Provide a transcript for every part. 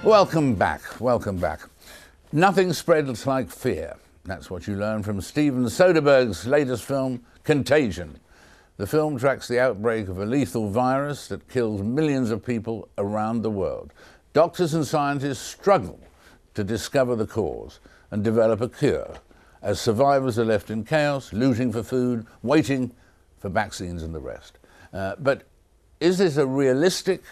Welcome back, welcome back. Nothing spreads like fear. That's what you learn from Steven Soderbergh's latest film, Contagion. The film tracks the outbreak of a lethal virus that kills millions of people around the world. Doctors and scientists struggle to discover the cause and develop a cure, as survivors are left in chaos, looting for food, waiting for vaccines and the rest. But is this a realistic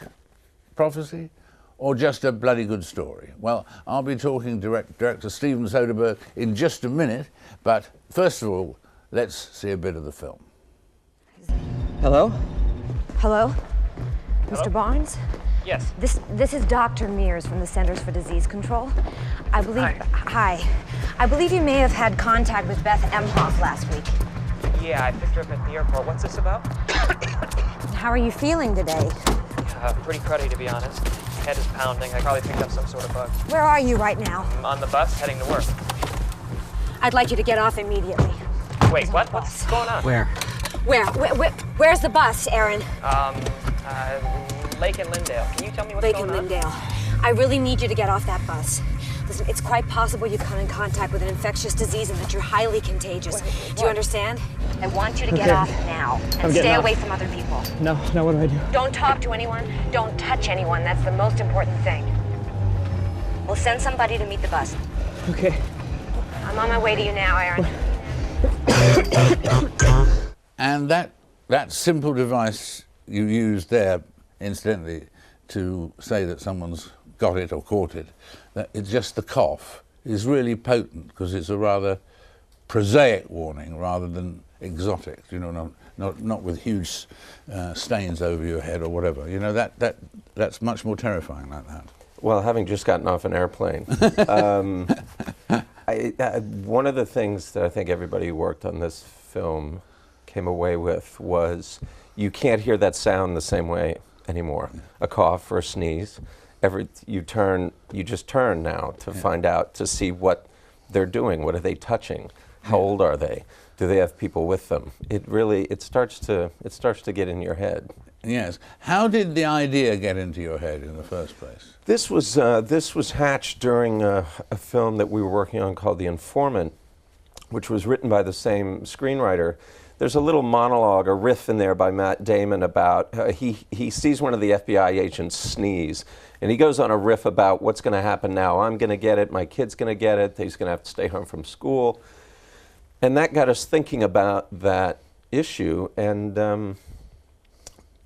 prophecy or just a bloody good story? Well, I'll be talking director Steven Soderbergh in just a minute, but first of all, let's see a bit of the film. Hello? Hello? Mr. Barnes? Yes. This is Dr. Mears from the Centers for Disease Control. I believe... Hi. I believe you may have had contact with Beth Emhoff last week. Yeah, I picked her up at the airport. What's this about? How are you feeling today? Pretty cruddy, to be honest. Head is pounding. I probably picked up some sort of bug. Where are you right now? I'm on the bus heading to work. I'd like you to get off immediately. Wait, what? What's going on? Where? Where's the bus, Aaron? Lake and Lindale. Can you tell me what's Lake going and on? Lindale. I really need you to get off that bus. Listen, it's quite possible you come in contact with an infectious disease and that you're highly contagious. Do you understand? I want you to get off now and stay away from other people. No, what do I do? Don't talk to anyone. Don't touch anyone. That's the most important thing. We'll send somebody to meet the bus. Okay. I'm on my way to you now, Aaron. And that simple device you used there, incidentally, to say that someone's got it or caught it, that it's just the cough, is really potent because it's a rather prosaic warning rather than exotic, you know, not with huge stains over your head or whatever. You know, that's much more terrifying like that. Well, having just gotten off an airplane, one of the things that I think everybody who worked on this film came away with was you can't hear that sound the same way anymore. A cough or a sneeze. You just turn now to find out, to see what they're doing. What are they touching? How old are they? Do they have people with them? It starts to get in your head. Yes. How did the idea get into your head in the first place? This was hatched during a film that we were working on called The Informant, which was written by the same screenwriter. There's a little monologue, a riff in there by Matt Damon about, he sees one of the FBI agents sneeze, and he goes on a riff about what's going to happen now. I'm going to get it, my kid's going to get it, he's going to have to stay home from school. And that got us thinking about that issue, and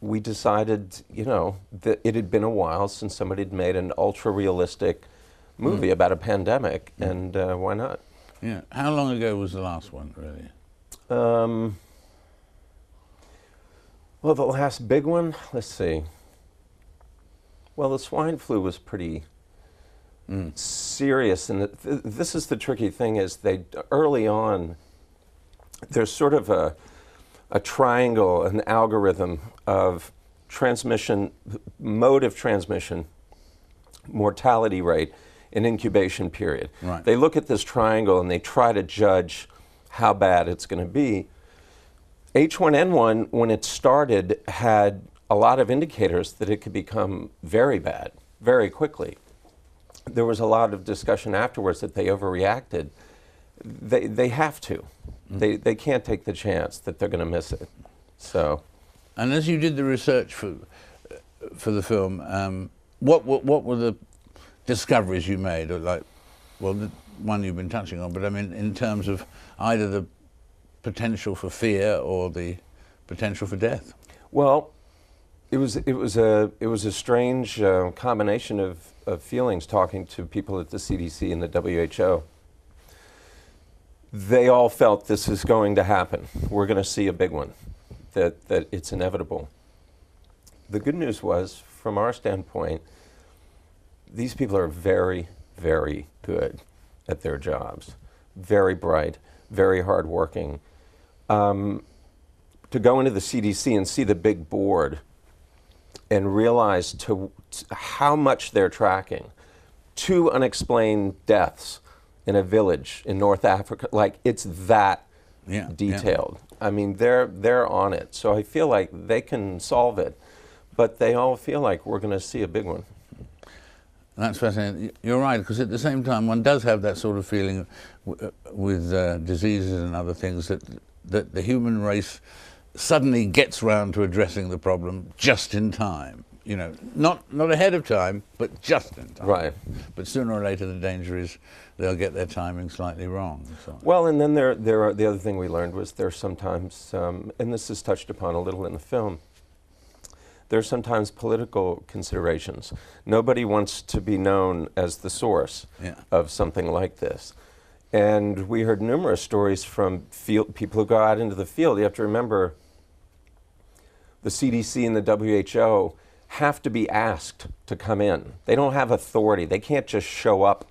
we decided, you know, that it had been a while since somebody had made an ultra-realistic movie about a pandemic, and why not? Yeah. How long ago was the last one, really? Well, the last big one, let's see. Well, the swine flu was pretty serious, and this is the tricky thing: is early on, there's sort of a triangle, an algorithm of transmission, mode of transmission, mortality rate, and incubation period. Right. They look at this triangle and they try to judge how bad it's going to be. H1N1, when it started, had a lot of indicators that it could become very bad very quickly. There was a lot of discussion afterwards that they overreacted. They have to. They can't take the chance that they're going to miss it. So. And as you did the research for the film, what were the discoveries you made? Or like, well, the one you've been touching on, but I mean, in terms of either the potential for fear or the potential for death. Well, it was a strange combination of feelings talking to people at the CDC and the WHO. They all felt this is going to happen. We're going to see a big one, that it's inevitable. The good news was, from our standpoint, these people are very, very good at their jobs, very bright, very hardworking. To go into the CDC and see the big board and realize how much they're tracking, 2 unexplained deaths in a village in North Africa, like it's that detailed. Yeah. I mean, they're on it. So I feel like they can solve it, but they all feel like we're going to see a big one. That's fascinating. You're right, because at the same time, one does have that sort of feeling with diseases and other things that the human race suddenly gets round to addressing the problem just in time. You know, not ahead of time, but just in time. Right. But sooner or later, the danger is they'll get their timing slightly wrong. So. Well, and then there are the other thing we learned was there's sometimes, and this is touched upon a little in the film, there's sometimes political considerations. Nobody wants to be known as the source of something like this. And we heard numerous stories from people who go out into the field. You have to remember the CDC and the WHO have to be asked to come in. They don't have authority. They can't just show up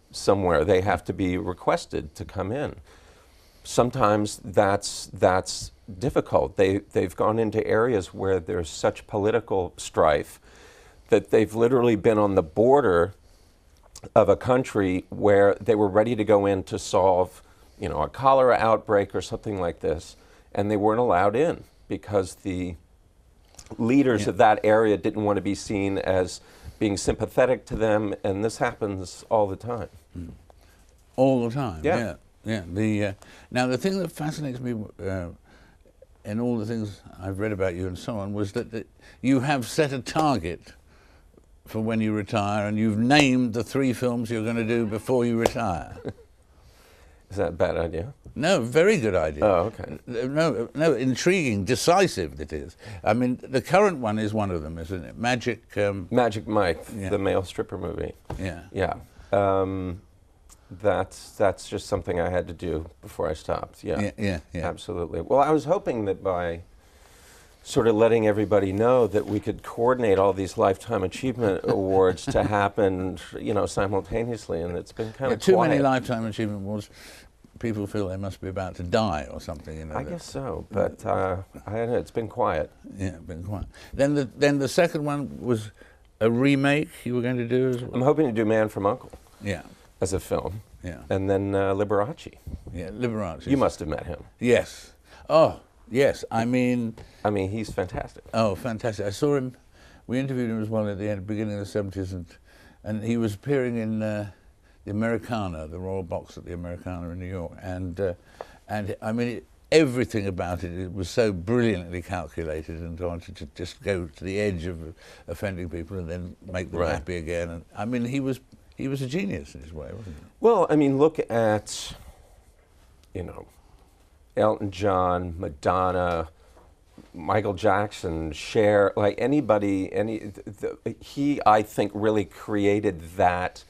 somewhere. They have to be requested to come in. Sometimes that's difficult. They've gone into areas where there's such political strife that they've literally been on the border of a country where they were ready to go in to solve, you know, a cholera outbreak or something like this, and they weren't allowed in because the leaders of that area didn't want to be seen as being sympathetic to them, and this happens all the time. All the time, yeah. Now, the thing that fascinates me in all the things I've read about you and so on was that you have set a target for when you retire, and you've named the 3 films you're going to do before you retire. Is that a bad idea? No, very good idea. Oh, okay. No, intriguing, decisive it is. I mean, the current one is one of them, isn't it? Magic Mike, the male stripper movie. Yeah. Yeah. That's just something I had to do before I stopped. Yeah. Absolutely. Well, I was hoping that by sort of letting everybody know that we could coordinate all these Lifetime Achievement Awards to happen, you know, simultaneously, and it's been kind of too quiet. many Lifetime Achievement Awards. People feel they must be about to die or something. You know. I guess so, but I don't know, it's been quiet. Yeah, been quiet. Then the second one was a remake you were going to do as well. I'm hoping to do Man from U.N.C.L.E. Yeah. as a film. Yeah. And then Liberace. Yeah, Liberace. You must have met him. Yes. Oh, yes. I mean, he's fantastic. Oh, fantastic. I saw him, we interviewed him as well at the beginning of the 70s, and he was appearing in the Americana, the Royal Box at the Americana in New York. And I mean, everything about it was so brilliantly calculated, and wanted to just go to the edge of offending people and then make them happy again. And I mean, he was a genius in his way, wasn't he? Well, I mean, look at, you know, Elton John, Madonna, Michael Jackson, Cher, like anybody, he, I think, really created that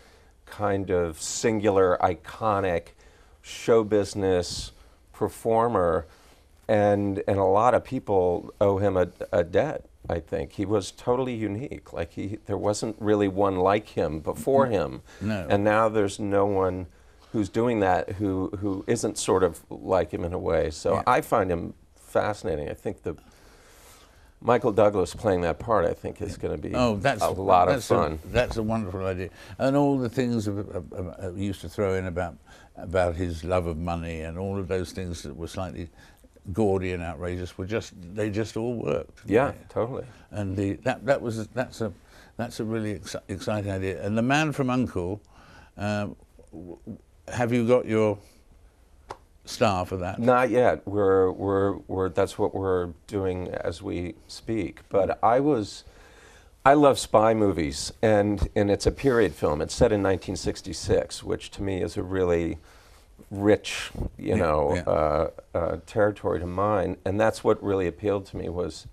kind of singular, iconic show business performer, and a lot of people owe him a debt. I think he was totally unique. Like there wasn't really one like him before him, and now there's no one who's doing that who isn't sort of like him in a way. So I find him fascinating. I think the Michael Douglas playing that part, I think, is going to be a lot of fun. That's a wonderful idea, and all the things we used to throw in about his love of money and all of those things that were slightly gaudy and outrageous they just all worked. Yeah, totally. And that's a really exciting idea. And the Man from U.N.C.L.E., have you got your star for that? Not yet. We're that's what we're doing as we speak. But I love spy movies, and it's a period film. It's set in 1966, which to me is a really rich, territory to mine, and that's what really appealed to me, was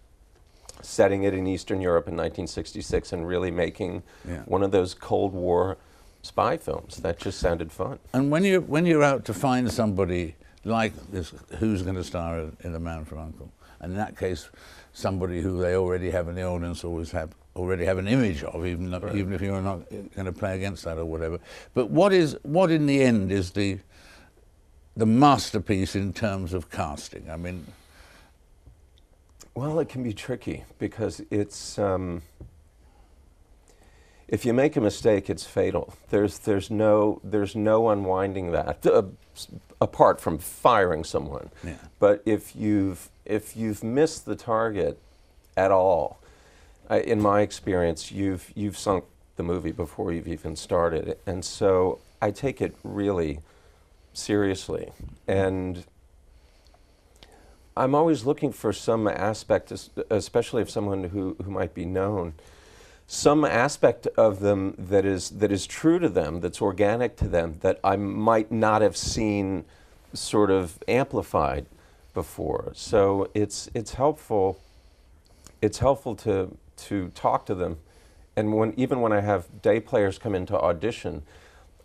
setting it in Eastern Europe in 1966 and really making one of those Cold War spy films. That just sounded fun. And when you're out to find somebody like this, who's going to star in The Man from U.N.C.L.E., and in that case, somebody who they already have in the audience already have an image of, even if you're not going to play against that or whatever. But what in the end is the masterpiece in terms of casting? I mean, well, it can be tricky because it's if you make a mistake, it's fatal. There's no unwinding that apart from firing someone. Yeah. But if you've missed the target at all, in my experience, you've sunk the movie before you've even started. And so I take it really seriously. And I'm always looking for some aspect, especially of someone who might be known, some aspect of them that is true to them, that's organic to them, that I might not have seen sort of amplified before. So it's helpful. It's helpful to talk to them, and even when I have day players come in to audition,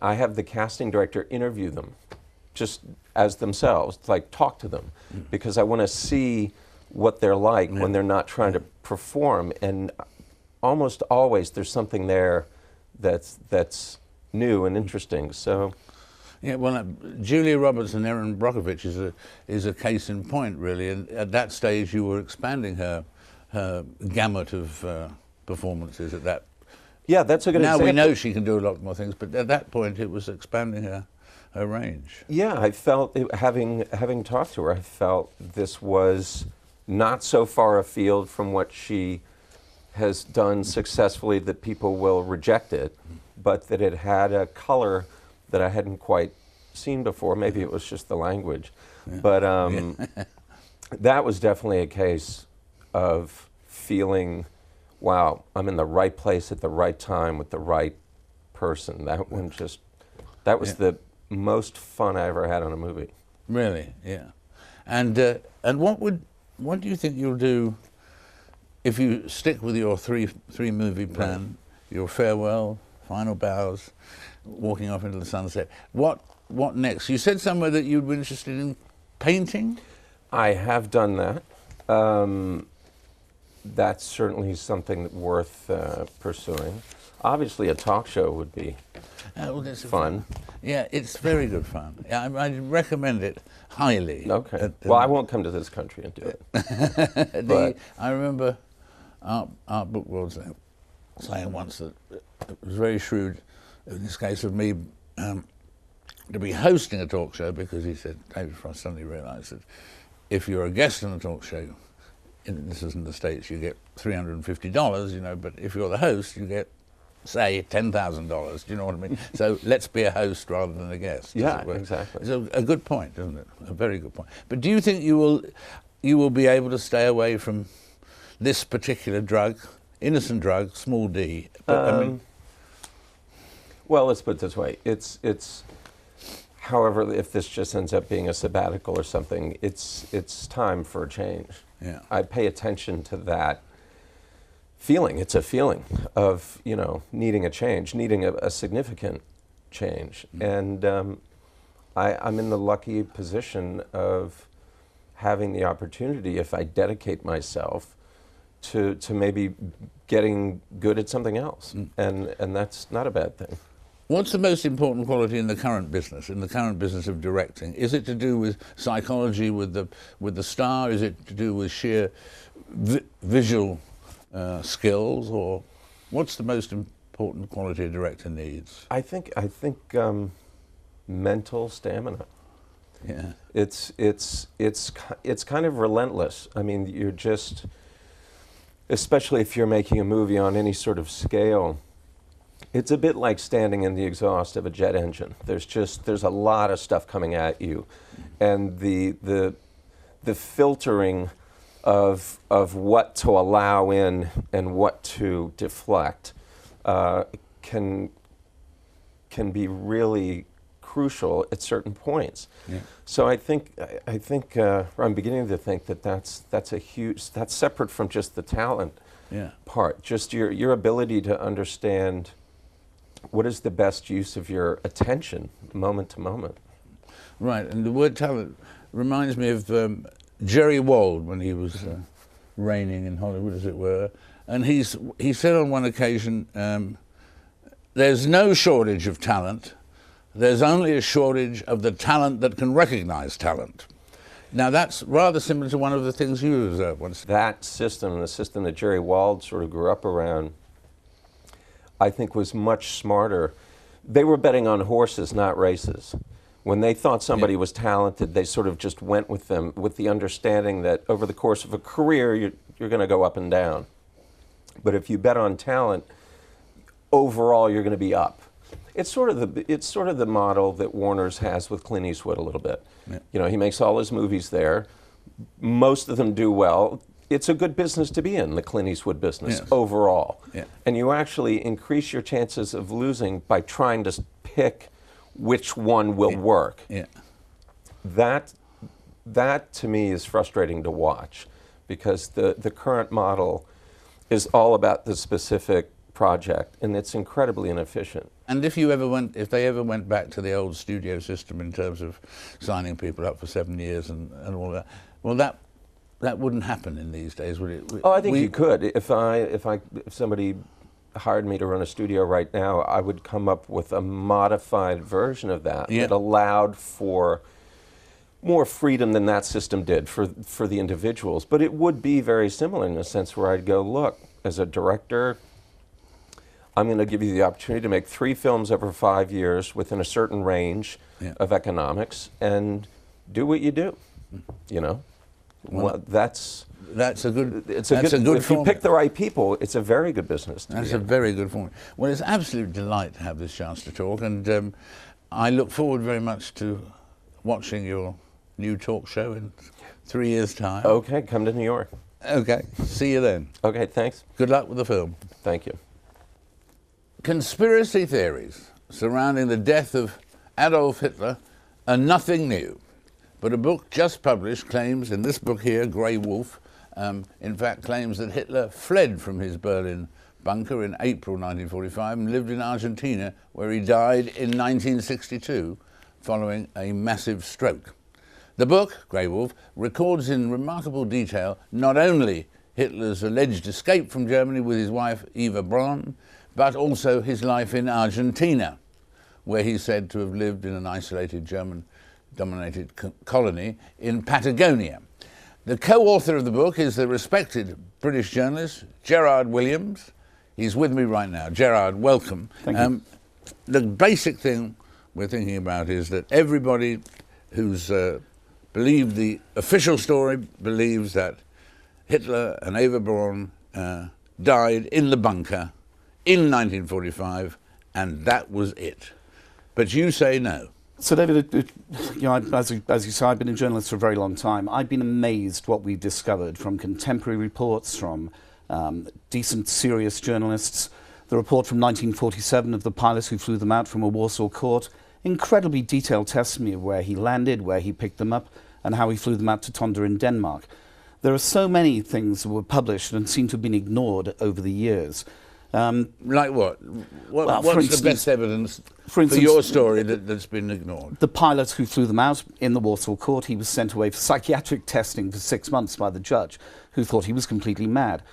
I have the casting director interview them, just as themselves, like talk to them, because I want to see what they're like when they're not trying to perform. And almost always there's something there that's new and interesting. So, yeah, well, Julia Roberts and Erin Brockovich is a case in point, really. And at that stage, you were expanding her gamut of performances. At that, yeah, that's a good example. Now we know she can do a lot more things, but at that point, it was expanding her range. Yeah, I felt having talked to her, I felt this was not so far afield from what she has done successfully that people will reject it, but that it had a color that I hadn't quite seen before. Maybe it was just the language. Yeah. But that was definitely a case of feeling, wow, I'm in the right place at the right time with the right person. That one just, that was the most fun I ever had on a movie. Really, yeah. And what do you think you'll do if you stick with your three movie plan? Your farewell, final bows, walking off into the sunset. What next? You said somewhere that you'd be interested in painting. I have done that. That's certainly something worth pursuing. Obviously, a talk show would be fun. Yeah, it's very good fun. I recommend it highly. Okay. Well, I won't come to this country and do it. I remember Art Bookworld saying once that it was very shrewd, in this case of me, to be hosting a talk show, because he said, David Frost suddenly realised that if you're a guest on a talk show, this is in the States, you get $350, you know, but if you're the host, you get, say, $10,000. Do you know what I mean? So let's be a host rather than a guest. Yeah, exactly. It's a good point, isn't it? A very good point. But do you think you will be able to stay away from this particular drug, innocent drug, small d? But, I mean, well, let's put it this way. It's. However, if this just ends up being a sabbatical or something, it's time for a change. Yeah. I pay attention to that feeling. It's a feeling of, you know, needing a change, needing a significant change. And I'm in the lucky position of having the opportunity, if I dedicate myself, to maybe getting good at something else. And that's not a bad thing. What's the most important quality in the current business of directing? Is it to do with psychology with the star? Is it to do with sheer visual skills, or what's the most important quality a director needs? I think mental stamina. Yeah. It's kind of relentless. I mean, you're just, especially if you're making a movie on any sort of scale, it's a bit like standing in the exhaust of a jet engine. There's a lot of stuff coming at you, and the filtering of what to allow in and what to deflect can be really crucial at certain points. Yeah. So I think I'm beginning to think that's separate from just the talent part. Just your ability to understand what is the best use of your attention moment to moment. Right, and the word talent reminds me of Jerry Wald when he was reigning in Hollywood, as it were, and he said on one occasion, there's no shortage of talent, there's only a shortage of the talent that can recognize talent. Now that's rather similar to one of the things you observed once. That system, the system that Jerry Wald sort of grew up around, I think was much smarter. They were betting on horses, not races. When they thought somebody was talented, they sort of just went with them with the understanding that over the course of a career, you're going to go up and down. But if you bet on talent, overall you're going to be up. It's sort of the model that Warner's has with Clint Eastwood a little bit. Yeah. You know, he makes all his movies there. Most of them do well. It's a good business to be in, the Clint Eastwood business, yes. overall. Yeah. And you actually increase your chances of losing by trying to pick which one will work. Yeah. That to me is frustrating to watch, because the current model is all about the specific project, and it's incredibly inefficient. And if they ever went back to the old studio system in terms of signing people up for 7 years and all that, well, that wouldn't happen in these days, would it? Oh, I think you could. If somebody hired me to run a studio right now, I would come up with a modified version of that that allowed for more freedom than that system did for the individuals. But it would be very similar in a sense where I'd go, look, as a director, I'm going to give you the opportunity to make 3 films over 5 years within a certain range of economics, and do what you do. You know, well, that's a good. It's a good. If you pick the right people, it's a very good business. That's a very good formula. Well, it's an absolute delight to have this chance to talk, and I look forward very much to watching your new talk show in 3 years' time. Okay, come to New York. Okay, see you then. Okay, thanks. Good luck with the film. Thank you. Conspiracy theories surrounding the death of Adolf Hitler are nothing new, but a book just published claims, in this book here, Grey Wolf, in fact claims that Hitler fled from his Berlin bunker in April 1945 and lived in Argentina, where he died in 1962 following a massive stroke. The book, Grey Wolf, records in remarkable detail not only Hitler's alleged escape from Germany with his wife Eva Braun, but also his life in Argentina, where he's said to have lived in an isolated German-dominated colony in Patagonia. The co-author of the book is the respected British journalist Gerrard Williams. He's with me right now. Gerrard, welcome. Thank you. The basic thing we're thinking about is that everybody who's believed the official story believes that Hitler and Eva Braun died in the bunker in 1945, and that was it. But you say no. So, David, you know, as you say, I've been a journalist for a very long time. I've been amazed what we've discovered from contemporary reports, from decent, serious journalists. The report from 1947 of the pilot who flew them out from a Warsaw court. Incredibly detailed testimony of where he landed, where he picked them up, and how he flew them out to Tonda in Denmark. There are so many things that were published and seem to have been ignored over the years. Like what? Well, what's the best evidence for your story that's been ignored? The pilot who flew them out in the Warsaw court, he was sent away for psychiatric testing for 6 months by the judge, who thought he was completely mad.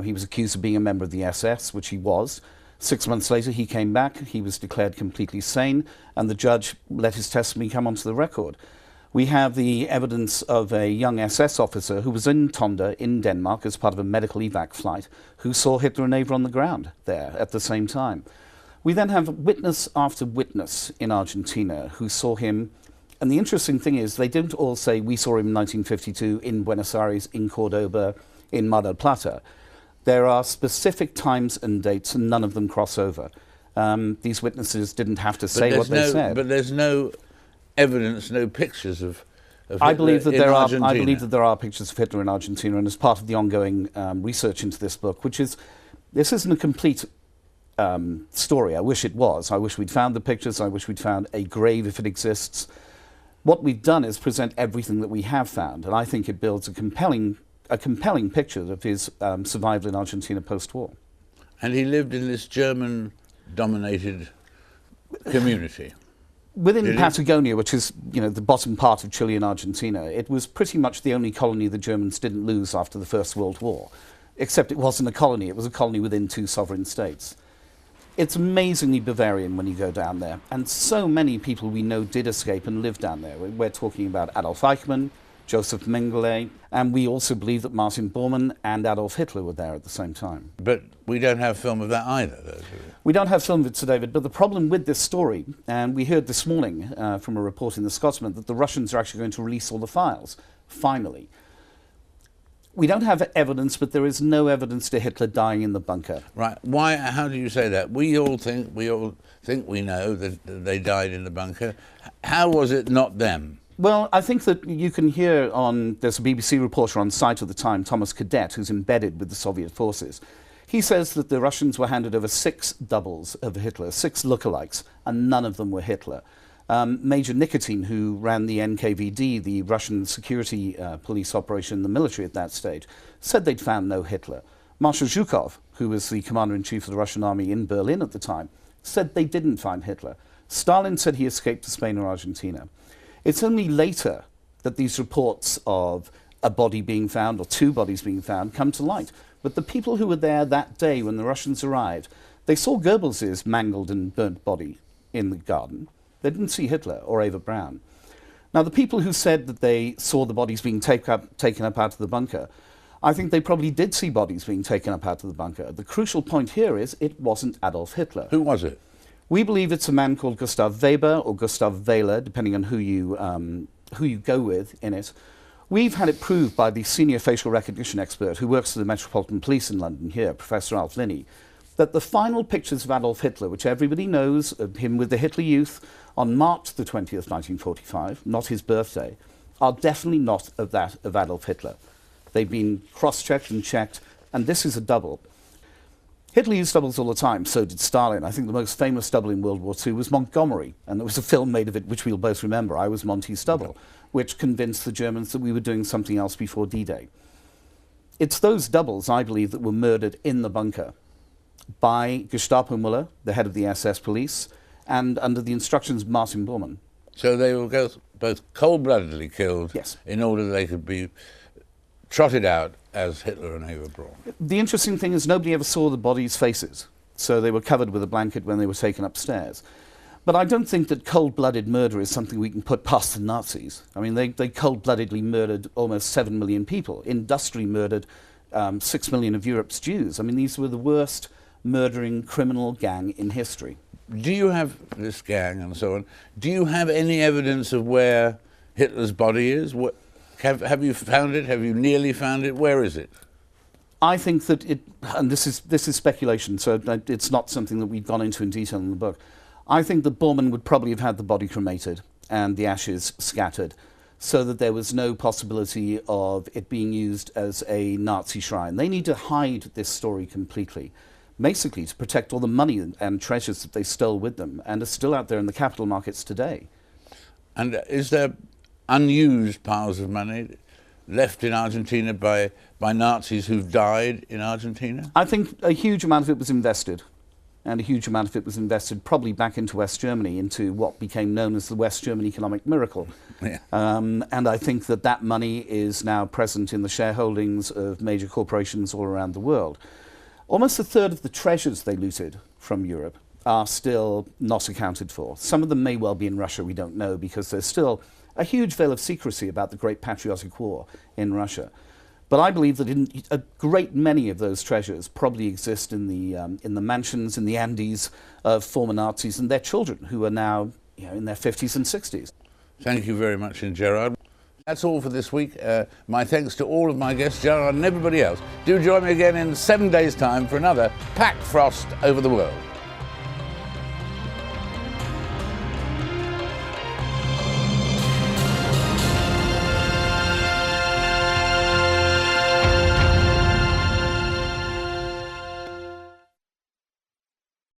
He was accused of being a member of the SS, which he was. 6 months later, he came back. He was declared completely sane, and the judge let his testimony come onto the record. We have the evidence of a young SS officer who was in Tonda in Denmark as part of a medical evac flight, who saw Hitler and Eva on the ground there at the same time. We then have witness after witness in Argentina who saw him, and the interesting thing is they don't all say we saw him in 1952 in Buenos Aires, in Cordoba, in Mar del Plata. There are specific times and dates, and none of them cross over. These witnesses didn't have to say what they said. But there's no evidence, no pictures of Hitler I believe that in Argentina. I believe that there are pictures of Hitler in Argentina, and as part of the ongoing research into this book, this isn't a complete story. I wish it was. I wish we'd found the pictures. I wish we'd found a grave if it exists. What we've done is present everything that we have found, and I think it builds a compelling picture of his survival in Argentina post-war. And he lived in this German-dominated community. Within Patagonia, which is, you know, the bottom part of Chile and Argentina, it was pretty much the only colony the Germans didn't lose after the First World War. Except it wasn't a colony, it was a colony within 2 sovereign states. It's amazingly Bavarian when you go down there, and so many people we know did escape and live down there. We're talking about Adolf Eichmann, Joseph Mengele, and we also believe that Martin Bormann and Adolf Hitler were there at the same time. But we don't have film of that either, though, do we? We don't have film of it, Sir David, but the problem with this story, and we heard this morning from a report in the Scotsman that the Russians are actually going to release all the files, finally. We don't have evidence, but there is no evidence to Hitler dying in the bunker. Right. Why? How do you say that? We all think we know that they died in the bunker. How was it not them? Well, I think that you can hear there's a BBC reporter on site at the time, Thomas Cadet, who's embedded with the Soviet forces. He says that the Russians were handed over 6 doubles of Hitler, 6 lookalikes, and none of them were Hitler. Major Nikitin, who ran the NKVD, the Russian security police operation in the military at that stage, said they'd found no Hitler. Marshal Zhukov, who was the commander-in-chief of the Russian army in Berlin at the time, said they didn't find Hitler. Stalin said he escaped to Spain or Argentina. It's only later that these reports of a body being found or 2 bodies being found come to light. But the people who were there that day when the Russians arrived, they saw Goebbels' mangled and burnt body in the garden. They didn't see Hitler or Eva Braun. Now, the people who said that they saw the bodies being taken up out of the bunker, I think they probably did see bodies being taken up out of the bunker. The crucial point here is it wasn't Adolf Hitler. Who was it? We believe it's a man called Gustav Weber or Gustav Wähler, depending on who you go with in it. We've had it proved by the senior facial recognition expert who works for the Metropolitan Police in London here, Professor Alf Linney, that the final pictures of Adolf Hitler, which everybody knows of him with the Hitler Youth on March the 20th, 1945, not his birthday, are definitely not of that of Adolf Hitler. They've been cross-checked and checked, and this is a double. Hitler used doubles all the time, so did Stalin. I think the most famous double in World War II was Montgomery, and there was a film made of it which we'll both remember, I Was Monty's Double, which convinced the Germans that we were doing something else before D-Day. It's those doubles, I believe, that were murdered in the bunker by Gestapo Müller, the head of the SS police, and under the instructions of Martin Bormann. So they were both cold-bloodedly killed, yes, in order that they could be trotted out as Hitler and Eva Braun. The interesting thing is nobody ever saw the bodies' faces, so they were covered with a blanket when they were taken upstairs. But I don't think that cold-blooded murder is something we can put past the Nazis. I mean, they cold-bloodedly murdered almost 7 million people, industrially murdered 6 million of Europe's Jews. I mean, these were the worst murdering criminal gang in history. Do you have, this gang and so on, do you have any evidence of where Hitler's body is? Have you found it? Have you nearly found it? Where is it? I think that and this is speculation, so it's not something that we've gone into in detail in the book. I think that Bormann would probably have had the body cremated and the ashes scattered so that there was no possibility of it being used as a Nazi shrine. They need to hide this story completely, basically to protect all the money and treasures that they stole with them and are still out there in the capital markets today. And is there unused piles of money left in Argentina by Nazis who've died in Argentina? I think a huge amount of it was invested, and a huge amount of it was invested probably back into West Germany, into what became known as the West German economic miracle. Yeah. And I think that money is now present in the shareholdings of major corporations all around the world. Almost a third of the treasures they looted from Europe are still not accounted for. Some of them may well be in Russia, we don't know, because there's still a huge veil of secrecy about the Great Patriotic War in Russia. But I believe that a great many of those treasures probably exist in the mansions in the Andes of former Nazis and their children, who are now in their 50s and 60s. Thank you very much, Gerrard. That's all for this week. My thanks to all of my guests, Gerrard and everybody else. Do join me again in 7 days' time for another packed frost over the world.